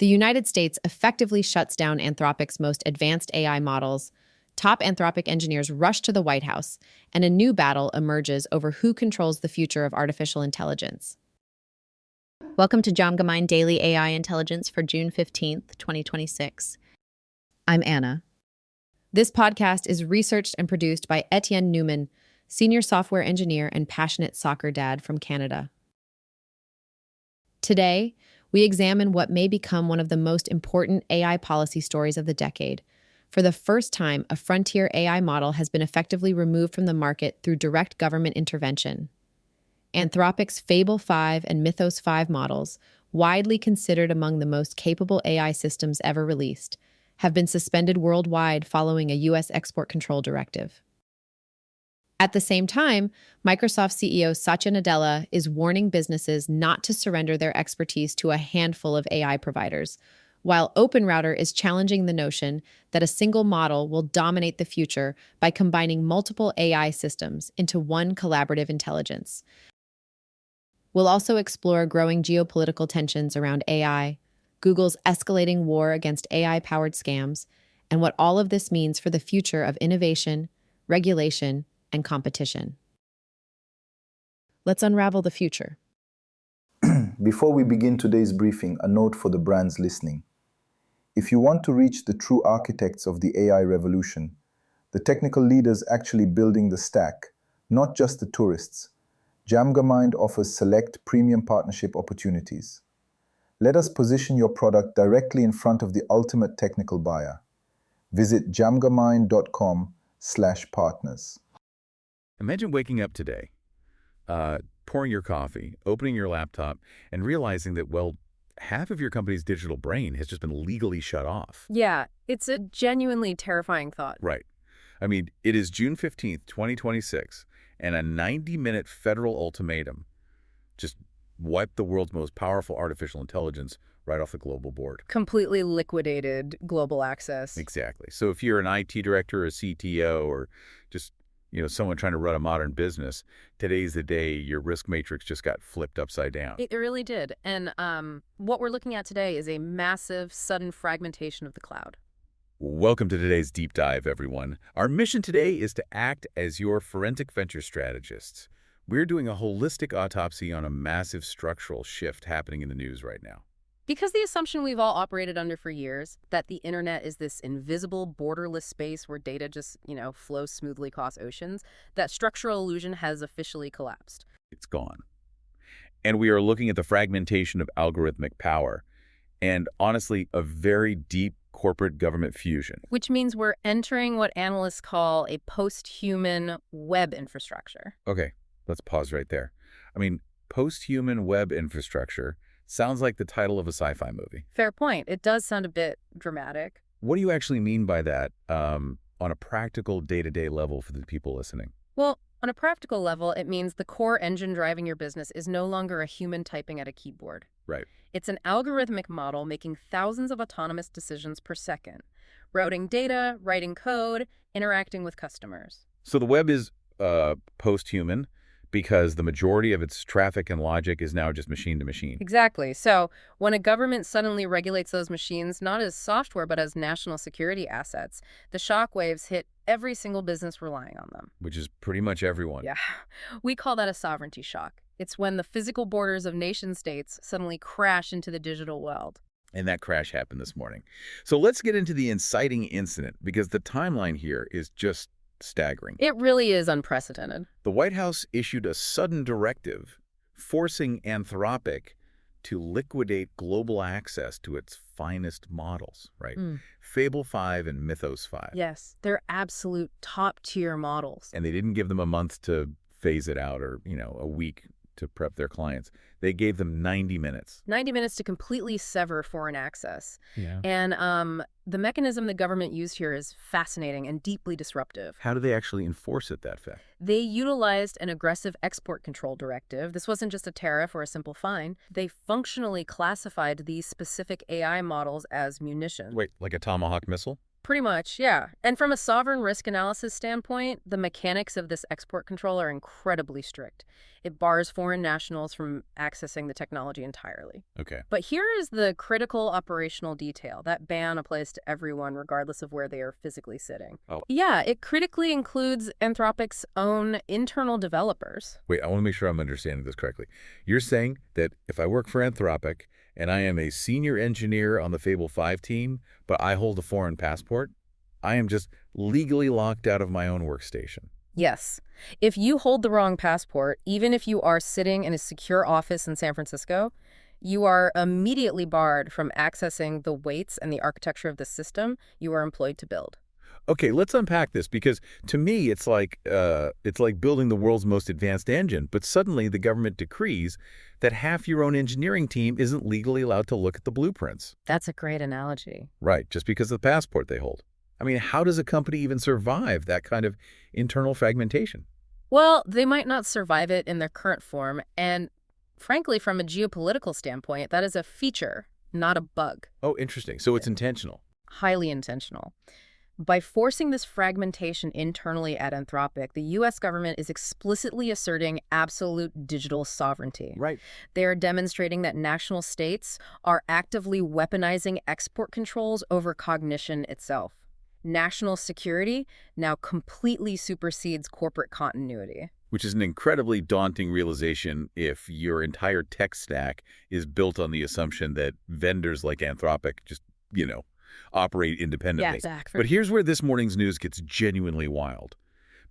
The United States effectively shuts down Anthropic's most advanced AI models. Top Anthropic engineers rush to the White House, and a new battle emerges over who controls the future of artificial intelligence. Welcome to DJAMGAMIND Daily AI Intelligence for June 15th, 2026. I'm Anna. This podcast is researched and produced by Etienne Newman, senior software engineer and passionate soccer dad from Canada. Today, we examine what may become one of the most important AI policy stories of the decade. For the first time, a frontier AI model has been effectively removed from the market through direct government intervention. Anthropic's Fable 5 and Mythos 5 models, widely considered among the most capable AI systems ever released, have been suspended worldwide following a U.S. export control directive. At the same time, Microsoft CEO Satya Nadella is warning businesses not to surrender their expertise to a handful of AI providers, while OpenRouter is challenging the notion that a single model will dominate the future by combining multiple AI systems into one collaborative intelligence. We'll also explore growing geopolitical tensions around AI, Google's escalating war against AI-powered scams, and what all of this means for the future of innovation, regulation, and competition. Let's unravel the future. Before we begin today's briefing, a note for the brands listening. If you want to reach the true architects of the AI revolution, the technical leaders actually building the stack, not just the tourists, DJAMGAMIND offers select premium partnership opportunities. Let us position your product directly in front of the ultimate technical buyer. Visit jamgamind.com/partners. Imagine waking up today, pouring your coffee, opening your laptop, and realizing that, well, half of your company's digital brain has just been legally shut off. Yeah, it's a genuinely terrifying thought. Right. I mean, it is June 15th, 2026, and a 90-minute federal ultimatum just wiped the world's most powerful artificial intelligence right off the global board. Completely liquidated global access. Exactly. So if you're an IT director, a CTO, or just someone trying to run a modern business, today's the day your risk matrix just got flipped upside down. It really did. And what we're looking at today is a massive, sudden fragmentation of the cloud. Welcome to today's deep dive, everyone. Our mission today is to act as your forensic venture strategists. We're doing a holistic autopsy on a massive structural shift happening in the news right now. Because the assumption we've all operated under for years, that the internet is this invisible, borderless space where data just, flows smoothly across oceans, that structural illusion has officially collapsed. It's gone. And we are looking at the fragmentation of algorithmic power and, honestly, a very deep corporate government fusion. Which means we're entering what analysts call a post-human web infrastructure. Okay, let's pause right there. I mean, post-human web infrastructure sounds like the title of a sci-fi movie. Fair point. It does sound a bit dramatic. What do you actually mean by that on a practical day-to-day level for the people listening? Well, on a practical level, it means the core engine driving your business is no longer a human typing at a keyboard. Right. It's an algorithmic model making thousands of autonomous decisions per second, routing data, writing code, interacting with customers. So the web is post-human because the majority of its traffic and logic is now just machine to machine. Exactly. So when a government suddenly regulates those machines, not as software, but as national security assets, the shockwaves hit every single business relying on them. Which is pretty much everyone. Yeah. We call that a sovereignty shock. It's when the physical borders of nation-states suddenly crash into the digital world. And that crash happened this morning. So let's get into the inciting incident, because the timeline here is just staggering. It really is unprecedented. The White House issued a sudden directive forcing Anthropic to liquidate global access to its finest models, right? Fable 5 and Mythos 5. Yes, they're absolute top-tier models. And they didn't give them a month to phase it out or, a week to prep their clients. They gave them 90 minutes. 90 minutes to completely sever foreign access. Yeah. And the mechanism the government used here is fascinating and deeply disruptive. How do they actually enforce it that fast? They utilized an aggressive export control directive. This wasn't just a tariff or a simple fine. They functionally classified these specific AI models as munitions. Wait, like a Tomahawk missile? Pretty much, yeah. And from a sovereign risk analysis standpoint, the mechanics of this export control are incredibly strict. It bars foreign nationals from accessing the technology entirely. Okay. But here is the critical operational detail. That ban applies to everyone, regardless of where they are physically sitting. Oh. Yeah, it critically includes Anthropic's own internal developers. Wait, I want to make sure I'm understanding this correctly. You're saying that if I work for Anthropic and I am a senior engineer on the Fable 5 team, but I hold a foreign passport, I am just legally locked out of my own workstation. Yes. If you hold the wrong passport, even if you are sitting in a secure office in San Francisco, you are immediately barred from accessing the weights and the architecture of the system you are employed to build. Okay, let's unpack this because to me it's like building the world's most advanced engine, but suddenly the government decrees that half your own engineering team isn't legally allowed to look at the blueprints. That's a great analogy. Right, just because of the passport they hold. I mean, how does a company even survive that kind of internal fragmentation? Well, they might not survive it in their current form, and frankly, from a geopolitical standpoint, that is a feature, not a bug. Oh, interesting. So it's intentional. Highly intentional. By forcing this fragmentation internally at Anthropic, the U.S. government is explicitly asserting absolute digital sovereignty. Right. They are demonstrating that national states are actively weaponizing export controls over cognition itself. National security now completely supersedes corporate continuity. Which is an incredibly daunting realization if your entire tech stack is built on the assumption that vendors like Anthropic just, operate independently. Yeah, exactly. But here's where this morning's news gets genuinely wild.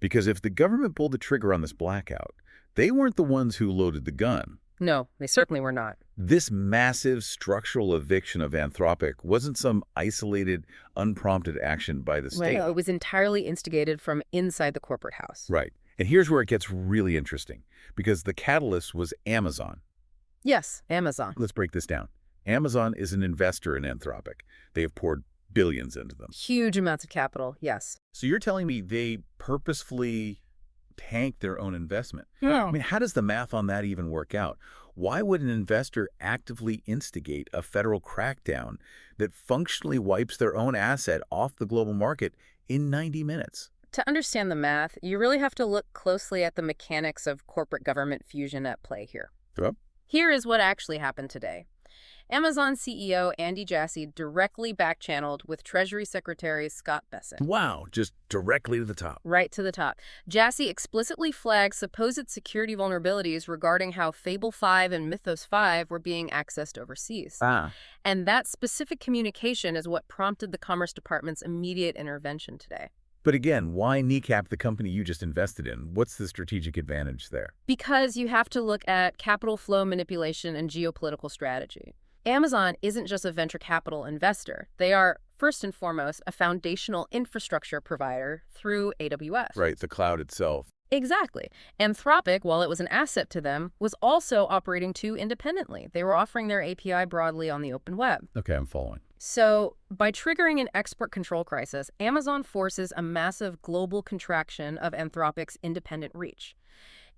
Because if the government pulled the trigger on this blackout, they weren't the ones who loaded the gun. No, they certainly were not. This massive structural eviction of Anthropic wasn't some isolated, unprompted action by the state. Well, it was entirely instigated from inside the corporate house. Right. And here's where it gets really interesting, because the catalyst was Amazon. Yes, Amazon. Let's break this down. Amazon is an investor in Anthropic. They have poured billions into them. Huge amounts of capital, yes. So you're telling me they purposefully tanked their own investment? Yeah. I mean, how does the math on that even work out? Why would an investor actively instigate a federal crackdown that functionally wipes their own asset off the global market in 90 minutes? To understand the math, you really have to look closely at the mechanics of corporate-government fusion at play here. Yep. Here is what actually happened today. Amazon CEO Andy Jassy directly back-channeled with Treasury Secretary Scott Bessent. Wow, just directly to the top. Right to the top. Jassy explicitly flagged supposed security vulnerabilities regarding how Fable 5 and Mythos 5 were being accessed overseas. And that specific communication is what prompted the Commerce Department's immediate intervention today. But again, why kneecap the company you just invested in? What's the strategic advantage there? Because you have to look at capital flow manipulation and geopolitical strategy. Amazon isn't just a venture capital investor. They are, first and foremost, a foundational infrastructure provider through AWS. Right, the cloud itself. Exactly. Anthropic, while it was an asset to them, was also operating too independently. They were offering their API broadly on the open web. Okay, I'm following. So, by triggering an export control crisis, Amazon forces a massive global contraction of Anthropic's independent reach.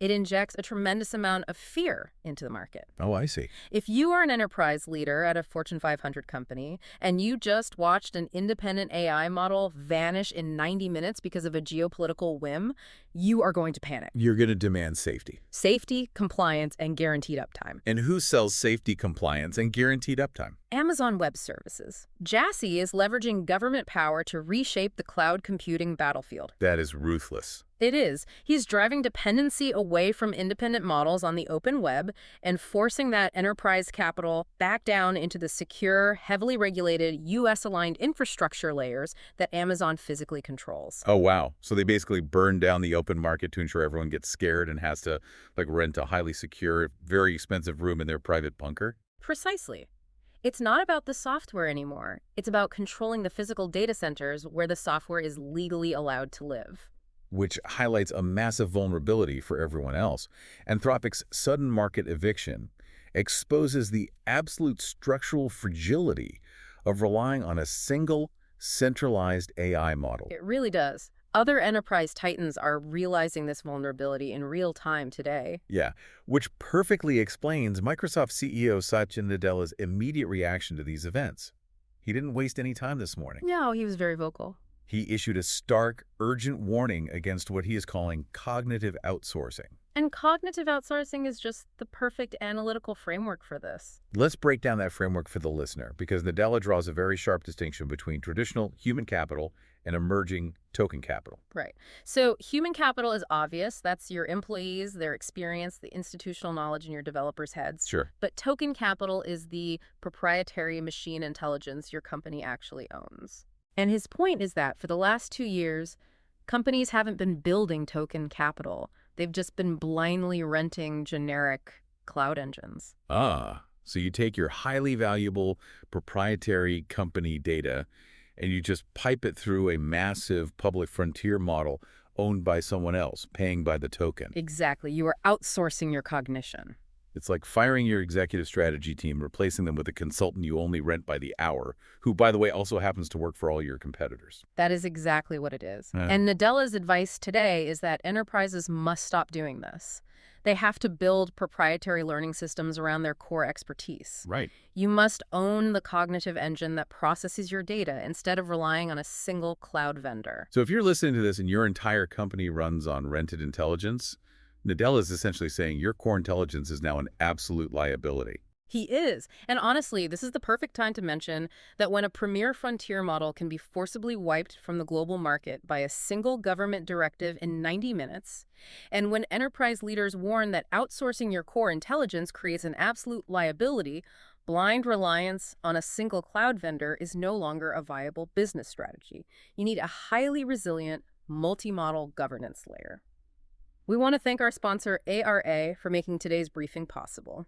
It injects a tremendous amount of fear into the market. Oh, I see. If you are an enterprise leader at a Fortune 500 company and you just watched an independent AI model vanish in 90 minutes because of a geopolitical whim, you are going to panic. You're going to demand safety. Safety, compliance, and guaranteed uptime. And who sells safety, compliance, and guaranteed uptime? Amazon Web Services. Jassy is leveraging government power to reshape the cloud computing battlefield. That is ruthless. It is. He's driving dependency away from independent models on the open web and forcing that enterprise capital back down into the secure, heavily regulated, U.S.-aligned infrastructure layers that Amazon physically controls. Oh, wow. So they basically burn down the open market to ensure everyone gets scared and has to rent a highly secure, very expensive room in their private bunker? Precisely. It's not about the software anymore. It's about controlling the physical data centers where the software is legally allowed to live. Which highlights a massive vulnerability for everyone else. Anthropic's sudden market eviction exposes the absolute structural fragility of relying on a single, centralized AI model. It really does. Other enterprise titans are realizing this vulnerability in real time today. Yeah, which perfectly explains Microsoft CEO Satya Nadella's immediate reaction to these events. He didn't waste any time this morning. No, he was very vocal. He issued a stark, urgent warning against what he is calling cognitive outsourcing. And cognitive outsourcing is just the perfect analytical framework for this. Let's break down that framework for the listener, because Nadella draws a very sharp distinction between traditional human capital and emerging token capital. Right. So human capital is obvious. That's your employees, their experience, the institutional knowledge in your developers' heads. Sure. But token capital is the proprietary machine intelligence your company actually owns. And his point is that for the last 2 years, companies haven't been building token capital. They've just been blindly renting generic cloud engines. Ah, so you take your highly valuable proprietary company data and you just pipe it through a massive public frontier model owned by someone else, paying by the token. Exactly. You are outsourcing your cognition. It's like firing your executive strategy team, replacing them with a consultant you only rent by the hour, who, by the way, also happens to work for all your competitors. That is exactly what it is. And Nadella's advice today is that enterprises must stop doing this. They have to build proprietary learning systems around their core expertise. Right. You must own the cognitive engine that processes your data instead of relying on a single cloud vendor. So if you're listening to this and your entire company runs on rented intelligence, Nadella is essentially saying your core intelligence is now an absolute liability. He is. And honestly, this is the perfect time to mention that when a premier frontier model can be forcibly wiped from the global market by a single government directive in 90 minutes, and when enterprise leaders warn that outsourcing your core intelligence creates an absolute liability, blind reliance on a single cloud vendor is no longer a viable business strategy. You need a highly resilient, multi-model governance layer. We want to thank our sponsor, ARA, for making today's briefing possible.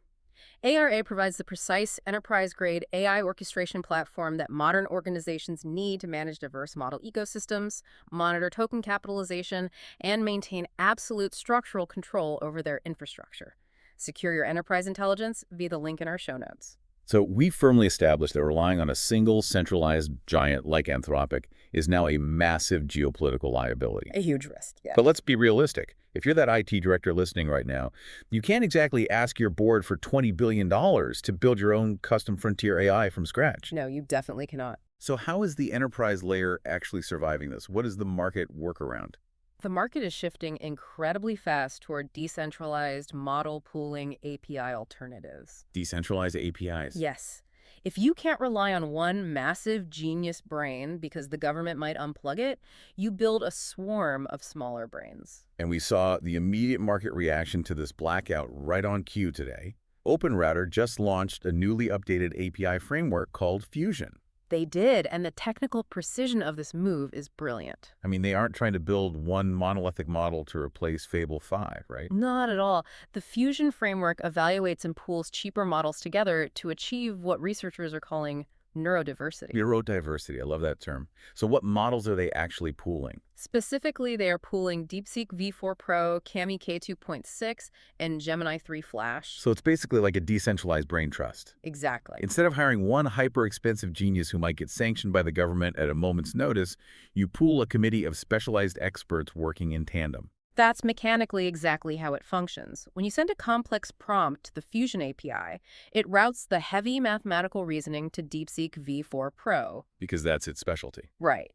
ARA provides the precise enterprise-grade AI orchestration platform that modern organizations need to manage diverse model ecosystems, monitor token capitalization, and maintain absolute structural control over their infrastructure. Secure your enterprise intelligence via the link in our show notes. So we firmly established that relying on a single centralized giant like Anthropic is now a massive geopolitical liability. A huge risk, yeah. But let's be realistic. If you're that IT director listening right now, you can't exactly ask your board for $20 billion to build your own custom frontier AI from scratch. No, you definitely cannot. So how is the enterprise layer actually surviving this? What is the market workaround? The market is shifting incredibly fast toward decentralized model pooling API alternatives. Decentralized APIs. Yes. If you can't rely on one massive genius brain because the government might unplug it, you build a swarm of smaller brains. And we saw the immediate market reaction to this blackout right on cue today. OpenRouter just launched a newly updated API framework called Fusion. They did, and the technical precision of this move is brilliant. I mean, they aren't trying to build one monolithic model to replace Fable 5, right? Not at all. The Fusion framework evaluates and pools cheaper models together to achieve what researchers are calling neurodiversity. Neurodiversity, I love that term. So what models are they actually pooling? Specifically, they are pooling DeepSeek V4 Pro, Kimi K2.6, and Gemini 3 Flash. So it's basically like a decentralized brain trust. Exactly. Instead of hiring one hyper-expensive genius who might get sanctioned by the government at a moment's notice, you pool a committee of specialized experts working in tandem. That's mechanically exactly how it functions. When you send a complex prompt to the Fusion API, it routes the heavy mathematical reasoning to DeepSeek V4 Pro. Because that's its specialty. Right.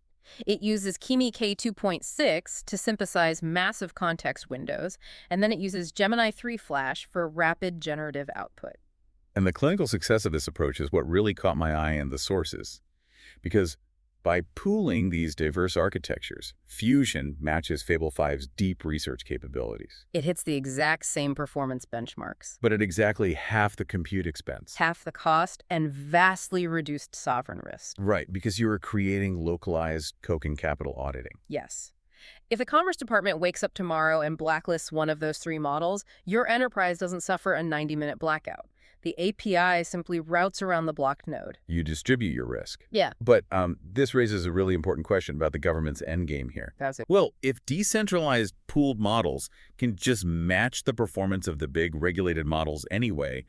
It uses Kimi K2.6 to synthesize massive context windows, and then it uses Gemini 3 Flash for rapid generative output. And the clinical success of this approach is what really caught my eye in the sources. Because by pooling these diverse architectures, Fusion matches Fable 5's deep research capabilities. It hits the exact same performance benchmarks. But at exactly half the compute expense. Half the cost and vastly reduced sovereign risk. Right, because you are creating localized token capital auditing. Yes. If the Commerce Department wakes up tomorrow and blacklists one of those 3 models, your enterprise doesn't suffer a 90-minute blackout. The API simply routes around the blocked node. You distribute your risk. Yeah. But this raises a really important question about the government's endgame here. That's it. Well, if decentralized pooled models can just match the performance of the big regulated models anyway,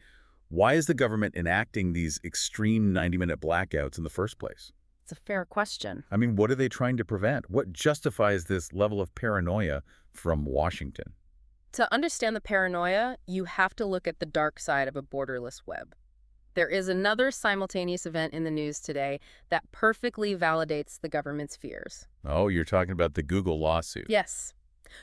why is the government enacting these extreme 90-minute blackouts in the first place? It's a fair question. I mean, what are they trying to prevent? What justifies this level of paranoia from Washington? To understand the paranoia, you have to look at the dark side of a borderless web. There is another simultaneous event in the news today that perfectly validates the government's fears. Oh, you're talking about the Google lawsuit. Yes.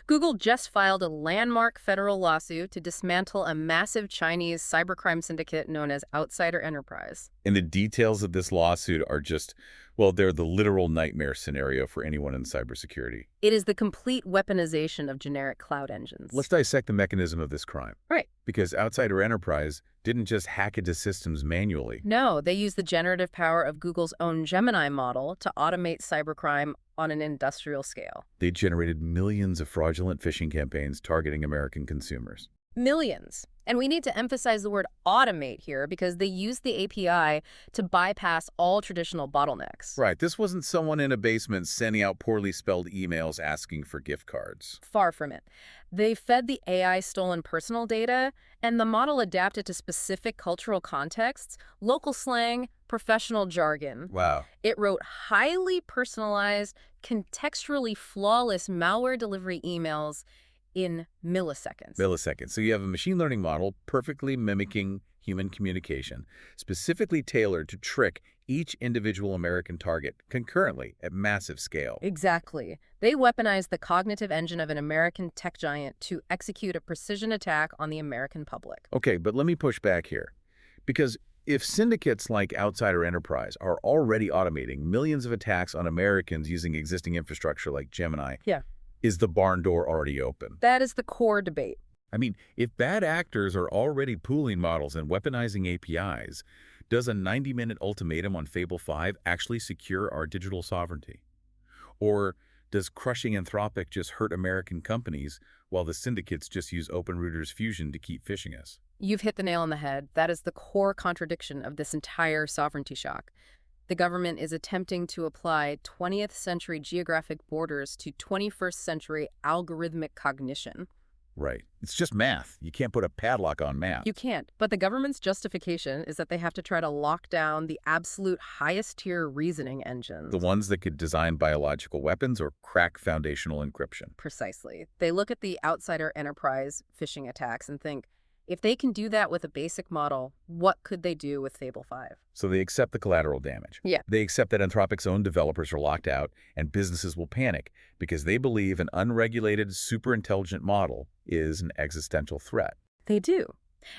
Google just filed a landmark federal lawsuit to dismantle a massive Chinese cybercrime syndicate known as Outsider Enterprise. And the details of this lawsuit are just, well, they're the literal nightmare scenario for anyone in cybersecurity. It is the complete weaponization of generic cloud engines. Let's dissect the mechanism of this crime. Right. Because Outsider Enterprise didn't just hack into systems manually. No, they use the generative power of Google's own Gemini model to automate cybercrime on an industrial scale. They generated millions of fraudulent phishing campaigns targeting American consumers. Millions. And we need to emphasize the word automate here because they use the API to bypass all traditional bottlenecks. Right. This wasn't someone in a basement sending out poorly spelled emails asking for gift cards. Far from it. They fed the AI stolen personal data, and the model adapted to specific cultural contexts, local slang, professional jargon. Wow. It wrote highly personalized, contextually flawless malware delivery emails in milliseconds. Milliseconds. So you have a machine learning model perfectly mimicking human communication, specifically tailored to trick each individual American target concurrently at massive scale. Exactly. They weaponized the cognitive engine of an American tech giant to execute a precision attack on the American public. Okay, but let me push back here. Because if syndicates like Outsider Enterprise are already automating millions of attacks on Americans using existing infrastructure like Gemini, is the barn door already open? That is the core debate. I mean, if bad actors are already pooling models and weaponizing APIs, does a 90-minute ultimatum on Fable 5 actually secure our digital sovereignty? Or does crushing Anthropic just hurt American companies while the syndicates just use OpenRouter's fusion to keep phishing us? You've hit the nail on the head. That is the core contradiction of this entire sovereignty shock. The government is attempting to apply 20th century geographic borders to 21st century algorithmic cognition. Right. It's just math. You can't put a padlock on math. You can't. But the government's justification is that they have to try to lock down the absolute highest tier reasoning engines. The ones that could design biological weapons or crack foundational encryption. Precisely. They look at the Outsider Enterprise phishing attacks and think, if they can do that with a basic model, what could they do with Fable 5? So they accept the collateral damage. Yeah. They accept that Anthropic's own developers are locked out and businesses will panic because they believe an unregulated, super-intelligent model is an existential threat. They do.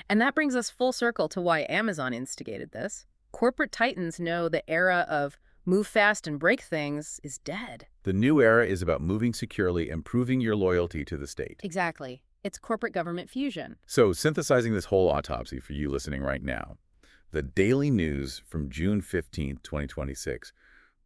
And that brings us full circle to why Amazon instigated this. Corporate titans know the era of move fast and break things is dead. The new era is about moving securely and proving your loyalty to the state. Exactly. It's corporate-government fusion. So, synthesizing this whole autopsy for you listening right now, the Daily News from June 15, 2026,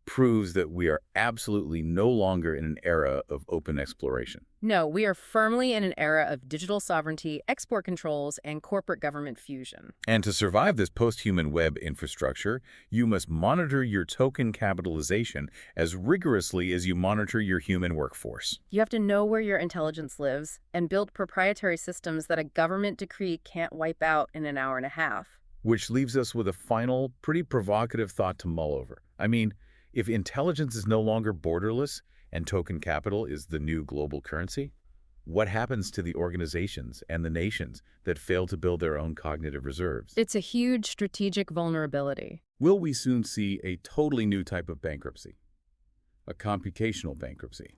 proves that we are absolutely no longer in an era of open exploration. No, we are firmly in an era of digital sovereignty, export controls, and corporate government fusion. And to survive this post-human web infrastructure, you must monitor your token capitalization as rigorously as you monitor your human workforce. You have to know where your intelligence lives and build proprietary systems that a government decree can't wipe out in an hour and a half. Which leaves us with a final, pretty provocative thought to mull over. I mean, if intelligence is no longer borderless and token capital is the new global currency, what happens to the organizations and the nations that fail to build their own cognitive reserves? It's a huge strategic vulnerability. Will we soon see a totally new type of bankruptcy? A computational bankruptcy,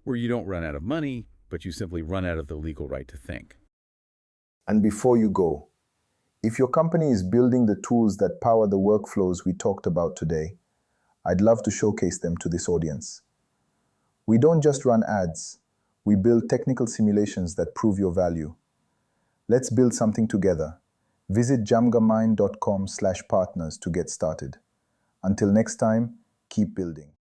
where you don't run out of money, but you simply run out of the legal right to think. And before you go, if your company is building the tools that power the workflows we talked about today, I'd love to showcase them to this audience. We don't just run ads, we build technical simulations that prove your value. Let's build something together. Visit jamgamind.com/partners to get started. Until next time, keep building.